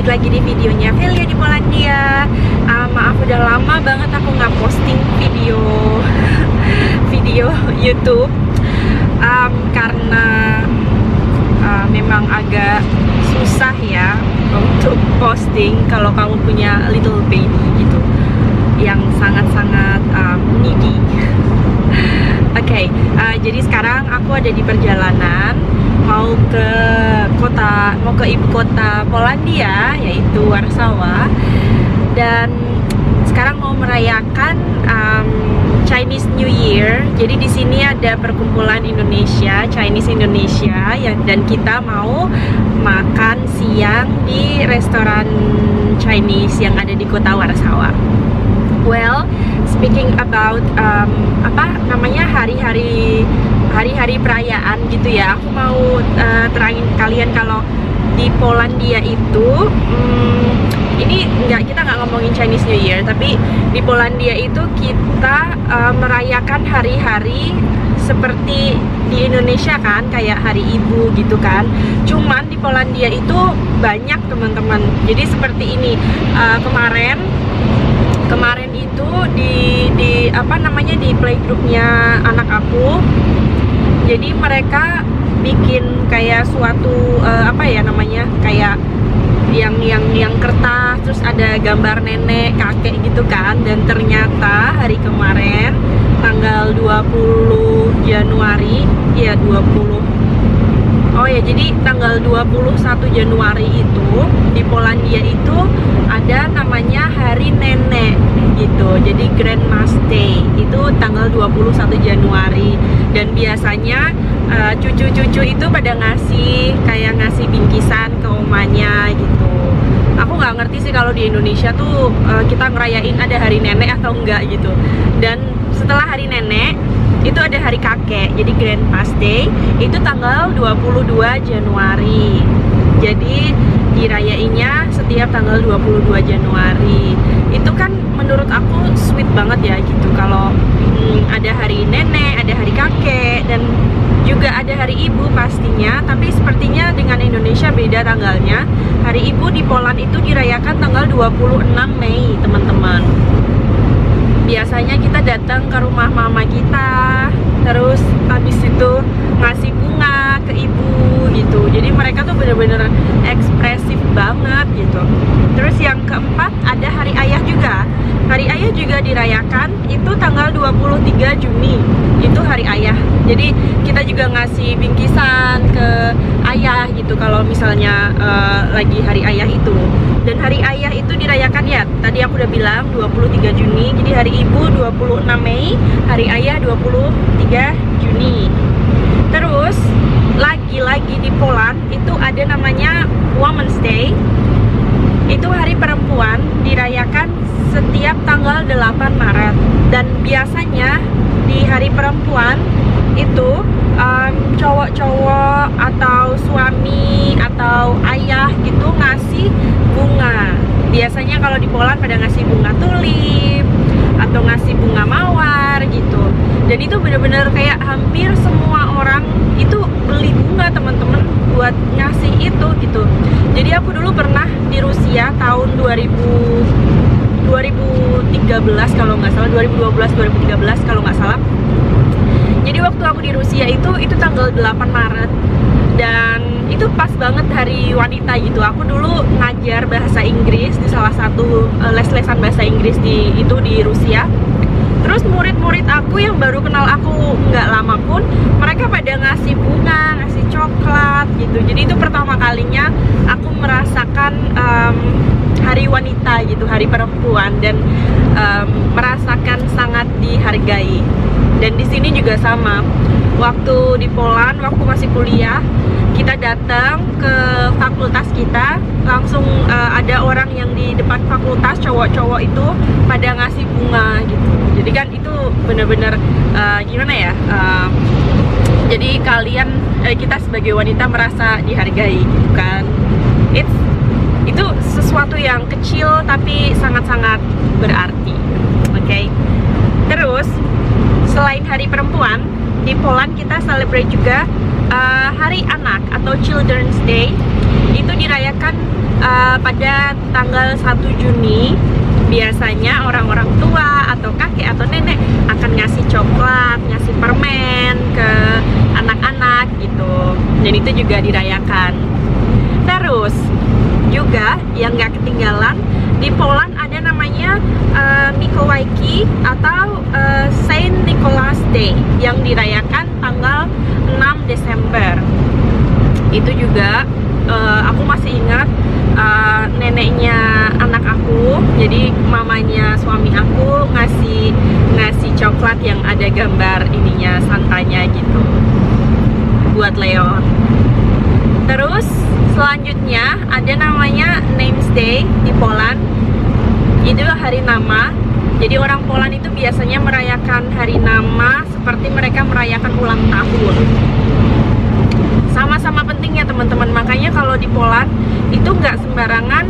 balik lagi di videonya Velia di Polandia. Maaf udah lama banget aku nggak posting video YouTube karena memang agak susah ya untuk posting kalau kamu punya little baby gitu yang sangat-sangat needy. Oke, jadi sekarang aku ada di perjalanan mau ke ibu kota Polandia, yaitu Warsawa, dan sekarang mau merayakan Chinese New Year. Jadi di sini ada perkumpulan Indonesia, Chinese Indonesia, dan kita mau makan siang di restoran Chinese yang ada di kota Warsawa. Well, speaking about hari-hari perayaan gitu ya, aku mau terangin kalian kalau di Polandia itu kita nggak ngomongin Chinese New Year, tapi di Polandia itu kita merayakan hari-hari seperti di Indonesia kan, kayak hari ibu gitu kan. Cuman di Polandia itu banyak teman-teman. Jadi seperti ini, kemarin itu di playgroupnya anak aku. Jadi mereka bikin kayak suatu kayak yang kertas, terus ada gambar nenek, kakek gitu kan. Dan ternyata hari kemarin tanggal 20 Januari, ya 20. Oh ya, jadi tanggal 21 Januari itu di Polandia itu ada namanya Hari Nenek gitu. Jadi Grandma's Day itu tanggal 21 Januari. Dan biasanya cucu-cucu itu pada ngasih bingkisan ke omanya gitu. Aku nggak ngerti sih kalau di Indonesia tuh kita ngerayain ada Hari Nenek atau enggak gitu. Dan setelah Hari Nenek itu ada Hari Kakek, jadi Grandpa's Day itu tanggal 22 Januari. Jadi dirayainnya setiap tanggal 22 Januari. Itu kan menurut aku sweet banget ya gitu, kalau ada Hari Nenek, ada Hari Kakek, dan juga ada Hari Ibu pastinya. Tapi sepertinya dengan Indonesia beda tanggalnya. Hari Ibu di Poland itu dirayakan tanggal 26 Mei teman-teman. Biasanya kita datang ke rumah mama kita, terus habis itu ngasih bunga ke ibu gitu. Jadi mereka tuh bener-bener ekspresif banget gitu. Terus yang keempat ada Hari Ayah juga. Hari Ayah juga dirayakan itu tanggal 23 Juni. Itu Hari Ayah. Jadi kita juga ngasih bingkisan ke ayah gitu kalau misalnya lagi Hari Ayah itu. Dan Hari Ayah itu dirayakan ya, tadi aku udah bilang 23 Juni. Jadi Hari Ibu 26 Mei, Hari Ayah 23 Juni. Terus lagi-lagi di Poland itu ada namanya Women's Day. Itu Hari Perempuan, dirayakan setiap tanggal 8 Maret. Dan biasanya di Hari Perempuan itu cowok-cowok atau suami atau ayah gitu ngasih bunga. Biasanya kalau di Poland pada ngasih bunga tulip atau ngasih bunga mawar gitu. Dan itu bener-bener kayak hampir semua orang itu beli bunga teman-teman buat ngasih itu gitu. Jadi aku dulu pernah di Rusia tahun 2013 kalau nggak salah, 2012-2013 kalau nggak salah. Jadi waktu aku di Rusia itu tanggal 8 Maret. Dan itu pas banget Hari Wanita gitu. Aku dulu ngajar bahasa Inggris di salah satu les-lesan bahasa Inggris di Rusia. Terus murid-murid aku yang baru kenal aku nggak lama pun, mereka pada ngasih bunga, ngasih coklat gitu. Jadi itu pertama kalinya aku merasakan Hari Wanita gitu, Hari Perempuan, dan merasakan sangat dihargai. Dan di sini juga sama. Waktu di Poland, waktu masih kuliah, kita datang ke fakultas kita, langsung ada orang yang di depan fakultas, cowok-cowok itu pada ngasih bunga gitu. Jadi kan itu bener-bener gimana ya? Jadi kita sebagai wanita merasa dihargai gitu kan. Itu sesuatu yang kecil tapi sangat-sangat berarti. Oke. Terus selain Hari Perempuan, di Poland kita celebrate juga Hari Anak atau Children's Day. Itu dirayakan pada tanggal 1 Juni biasanya orang-orang tua atau kakek atau nenek akan ngasih coklat, ngasih permen ke anak-anak gitu. Dan itu juga dirayakan. Terus juga yang nggak ketinggalan, di Poland ada namanya Mikołajki atau Saint Nicholas Day yang dirayakan tanggal 6 Desember. Itu juga aku masih ingat neneknya anak aku, jadi mamanya suami aku ngasih coklat yang ada gambar ininya, santanya gitu buat Leon. Terus selanjutnya ada namanya Names Day di Poland. Itu hari nama. Jadi orang Poland itu biasanya merayakan hari nama seperti mereka merayakan ulang tahun. Sama-sama penting ya teman-teman. Makanya kalau di Poland itu nggak sembarangan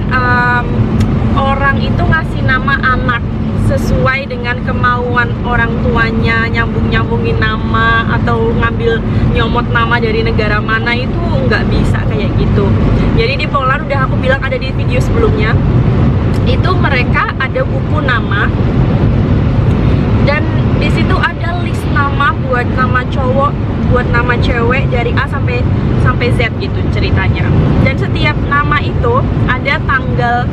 orang itu ngasih nama anak sesuai dengan kemauan orang tuanya, nyambung-nyambungin nama atau ngambil nyomot nama dari negara mana, itu nggak bisa kayak gitu. Jadi di Poland, udah aku bilang ada di video sebelumnya, itu mereka ada buku nama dan di situ ada list nama buat nama cowok, buat nama cewek dari A sampai Z gitu ceritanya. Dan setiap nama itu ada tanggal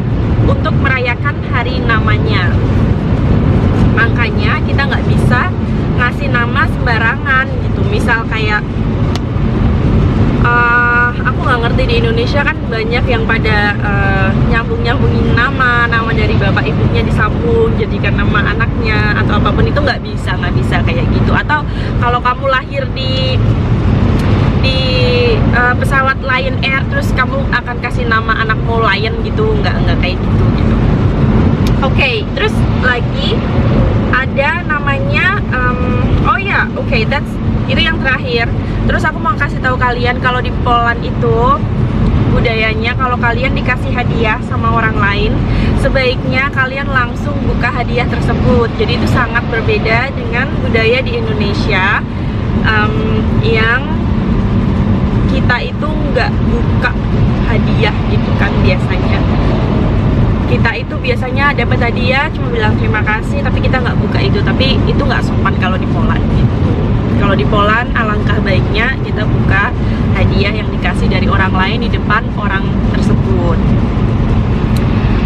untuk merayakan hari namanya. Makanya kita nggak bisa ngasih nama sembarangan gitu. Misal kayak aku nggak ngerti, di Indonesia kan banyak yang pada nyambung-nyambungin nama dari bapak ibunya disambung jadikan nama anaknya atau apapun, itu nggak bisa kayak gitu. Atau kalau kamu lahir di pesawat Lion Air terus kamu akan kasih nama anakmu Lion gitu, nggak kayak gitu. Oke, terus lagi ada namanya itu yang terakhir. Terus aku mau kasih tahu kalian kalau di Poland itu budayanya kalau kalian dikasih hadiah sama orang lain, sebaiknya kalian langsung buka hadiah tersebut. Jadi itu sangat berbeda dengan budaya di Indonesia yang kita itu nggak buka hadiah gitu kan biasanya. Kita itu biasanya dapat hadiah cuma bilang terima kasih, tapi kita nggak buka itu. Tapi itu nggak sopan kalau di Poland gitu. Kalau di Poland alangkah baiknya kita buka hadiah yang dikasih dari orang lain di depan orang tersebut.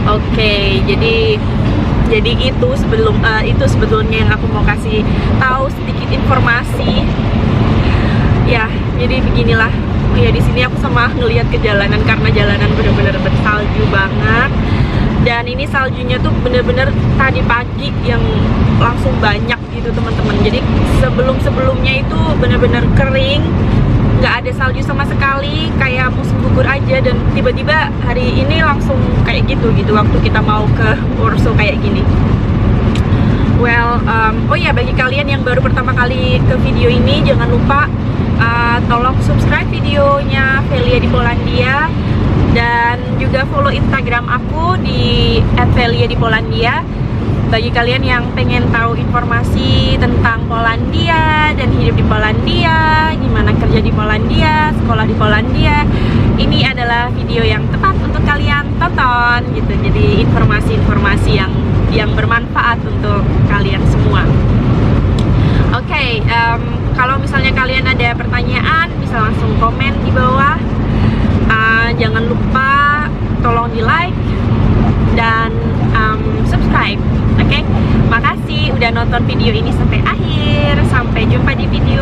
Oke, jadi itu sebetulnya yang aku mau kasih tahu sedikit informasi. Ya, jadi beginilah. Ya di sini aku sama ngelihat ke jalanan karena jalanan bener-bener bersalju banget. Dan ini saljunya tuh bener-bener tadi pagi yang langsung banyak gitu teman-teman. Jadi sebelumnya itu bener-bener kering, nggak ada salju sama sekali, kayak musim gugur aja. Dan tiba-tiba hari ini langsung kayak gitu waktu kita mau ke Warsaw kayak gini. Well, bagi kalian yang baru pertama kali ke video ini, jangan lupa tolong subscribe videonya Velia di Polandia. Dan juga follow Instagram aku di @velia_di_polandia. Bagi kalian yang pengen tahu informasi tentang Polandia dan hidup di Polandia, gimana kerja di Polandia, sekolah di Polandia, ini adalah video yang tepat untuk kalian tonton gitu. Jadi informasi-informasi yang bermanfaat untuk kalian semua. Oke, kalau misalnya kalian ada pertanyaan bisa langsung komen di bawah. Jangan lupa tolong di like dan subscribe. Oke, makasih udah nonton video ini sampai akhir. Sampai jumpa di video